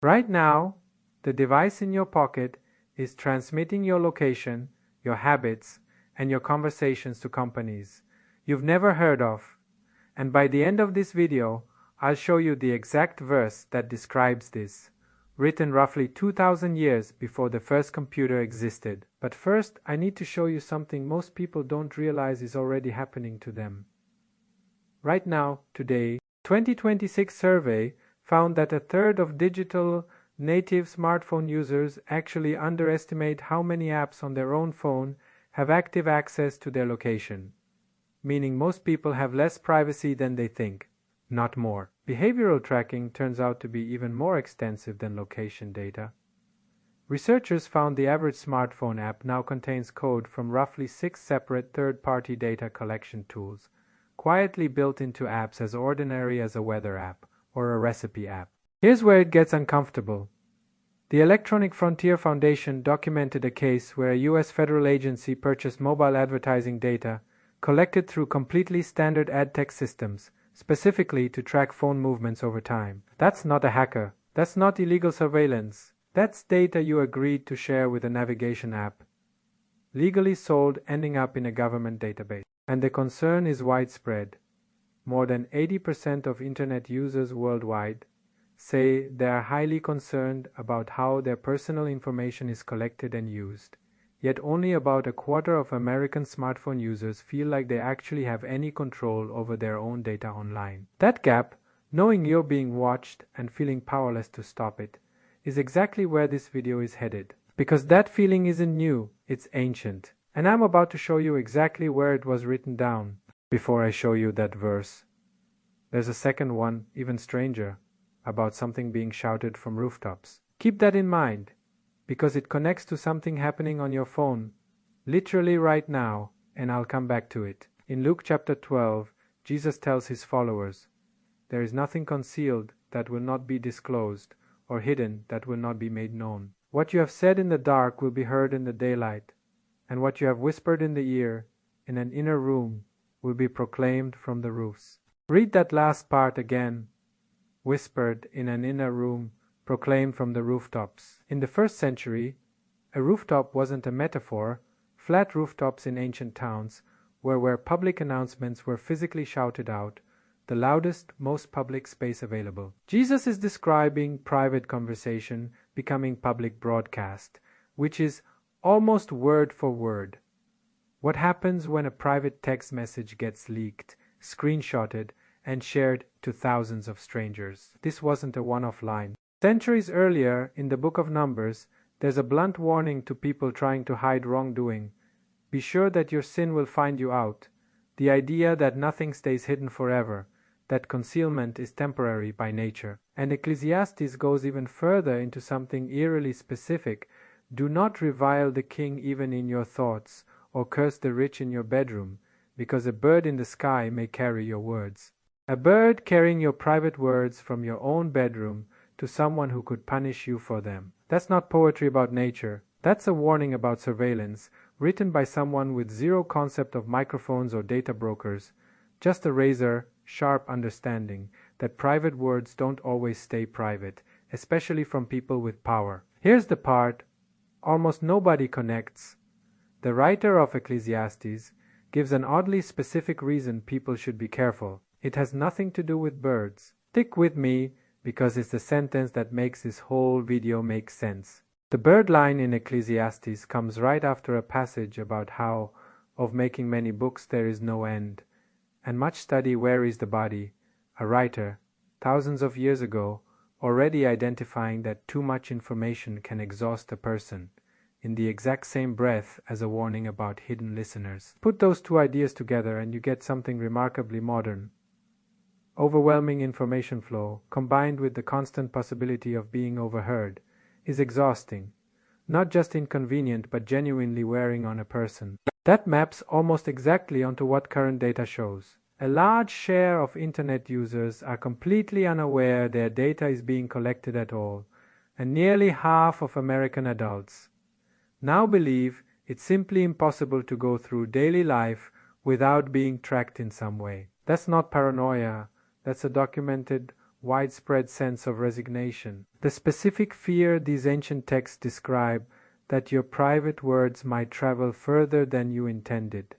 Right now, the device in your pocket is transmitting your location, your habits, and your conversations to companies you've never heard of. And by the end of this video, I'll show you the exact verse that describes this, written roughly 2000 years before the first computer existed. But first, I need to show you something most people don't realize is already happening to them. Right now, today, 2026 survey found that a third of digital native smartphone users actually underestimate how many apps on their own phone have active access to their location, meaning most people have less privacy than they think, not more. Behavioral tracking turns out to be even more extensive than location data. Researchers found the average smartphone app now contains code from roughly 6 separate third-party data collection tools, quietly built into apps as ordinary as a weather app or a recipe app. Here's where it gets uncomfortable. The Electronic Frontier Foundation documented a case where a US federal agency purchased mobile advertising data collected through completely standard ad tech systems, specifically to track phone movements over time. That's not a hacker. That's not illegal surveillance. That's data you agreed to share with a navigation app, legally sold, ending up in a government database. And the concern is widespread. More than 80% of internet users worldwide say they are highly concerned about how their personal information is collected and used. Yet only about a quarter of American smartphone users feel like they actually have any control over their own data online. That gap, knowing you're being watched and feeling powerless to stop it, is exactly where this video is headed. Because that feeling isn't new, it's ancient. And I'm about to show you exactly where it was written down. Before I show you that verse, there's a second one, even stranger, about something being shouted from rooftops. Keep that in mind, because it connects to something happening on your phone, literally right now, and I'll come back to it. In Luke chapter 12, Jesus tells his followers, "There is nothing concealed that will not be disclosed, or hidden that will not be made known. What you have said in the dark will be heard in the daylight, and what you have whispered in the ear, in an inner room, will be proclaimed from the roofs." Read that last part again. Whispered in an inner room, proclaimed from the rooftops. In the first century, a rooftop wasn't a metaphor. Flat rooftops in ancient towns were where public announcements were physically shouted out, the loudest, most public space available. Jesus is describing private conversation becoming public broadcast, which is almost word for word. What happens when a private text message gets leaked, screenshotted, and shared to thousands of strangers? This wasn't a one-off line. Centuries earlier, in the book of Numbers, there's a blunt warning to people trying to hide wrongdoing. Be sure that your sin will find you out. The idea that nothing stays hidden forever, that concealment is temporary by nature. And Ecclesiastes goes even further into something eerily specific. Do not revile the king even in your thoughts, or curse the rich in your bedroom, because a bird in the sky may carry your words. A bird carrying your private words from your own bedroom to someone who could punish you for them. That's not poetry about nature. That's a warning about surveillance, written by someone with zero concept of microphones or data brokers, just a razor-sharp understanding that private words don't always stay private, especially from people with power. Here's the part almost nobody connects. The writer of Ecclesiastes gives an oddly specific reason people should be careful. It has nothing to do with birds. Stick with me, because it's the sentence that makes this whole video make sense. The bird line in Ecclesiastes comes right after a passage about how, of making many books there is no end, and much study wearies the body. A writer, thousands of years ago, already identifying that too much information can exhaust a person, in the exact same breath as a warning about hidden listeners. Put those two ideas together and you get something remarkably modern. Overwhelming information flow, combined with the constant possibility of being overheard, is exhausting, not just inconvenient but genuinely wearing on a person. That maps almost exactly onto what current data shows. A large share of internet users are completely unaware their data is being collected at all, and nearly half of American adults now believe it's simply impossible to go through daily life without being tracked in some way. That's not paranoia. That's a documented widespread sense of resignation. The specific fear these ancient texts describe, that your private words might travel further than you intended,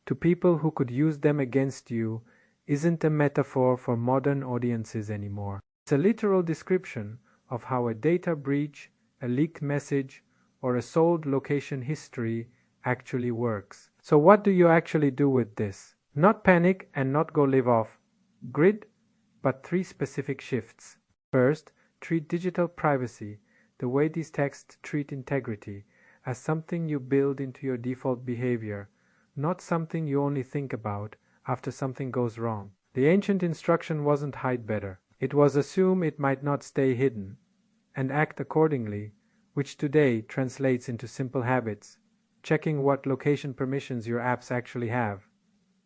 to people who could use them against you, isn't a metaphor for modern audiences anymore. It's a literal description of how a data breach, a leaked message, or a sold location history actually works. So what do you actually do with this? Not panic and not go live off grid, but 3 specific shifts. First, treat digital privacy, the way these texts treat integrity, as something you build into your default behavior, not something you only think about after something goes wrong. The ancient instruction wasn't hide better. It was assume it might not stay hidden, and act accordingly, which today translates into simple habits, checking what location permissions your apps actually have,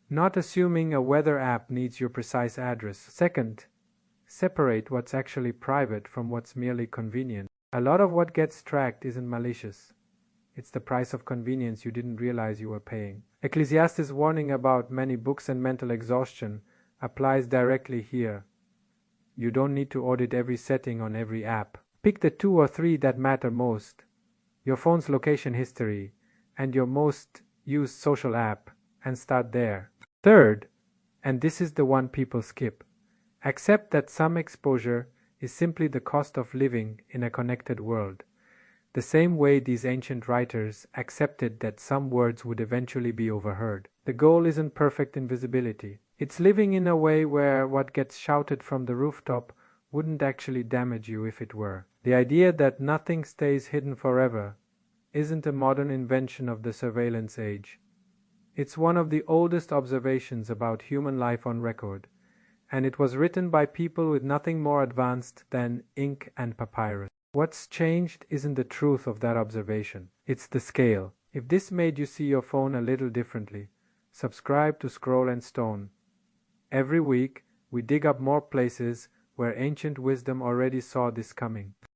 not assuming a weather app needs your precise address. Second, separate what's actually private from what's merely convenient. A lot of what gets tracked isn't malicious. It's the price of convenience you didn't realize you were paying. Ecclesiastes' warning about many books and mental exhaustion applies directly here. You don't need to audit every setting on every app. Pick the 2 or 3 that matter most, your phone's location history and your most used social app, and start there. Third, and this is the one people skip, accept that some exposure is simply the cost of living in a connected world, the same way these ancient writers accepted that some words would eventually be overheard. The goal isn't perfect invisibility. It's living in a way where what gets shouted from the rooftop wouldn't actually damage you if it were. The idea that nothing stays hidden forever isn't a modern invention of the surveillance age. It's one of the oldest observations about human life on record, and it was written by people with nothing more advanced than ink and papyrus. What's changed isn't the truth of that observation, it's the scale. If this made you see your phone a little differently, subscribe to Scroll and Stone. Every week, we dig up more places where ancient wisdom already saw this coming.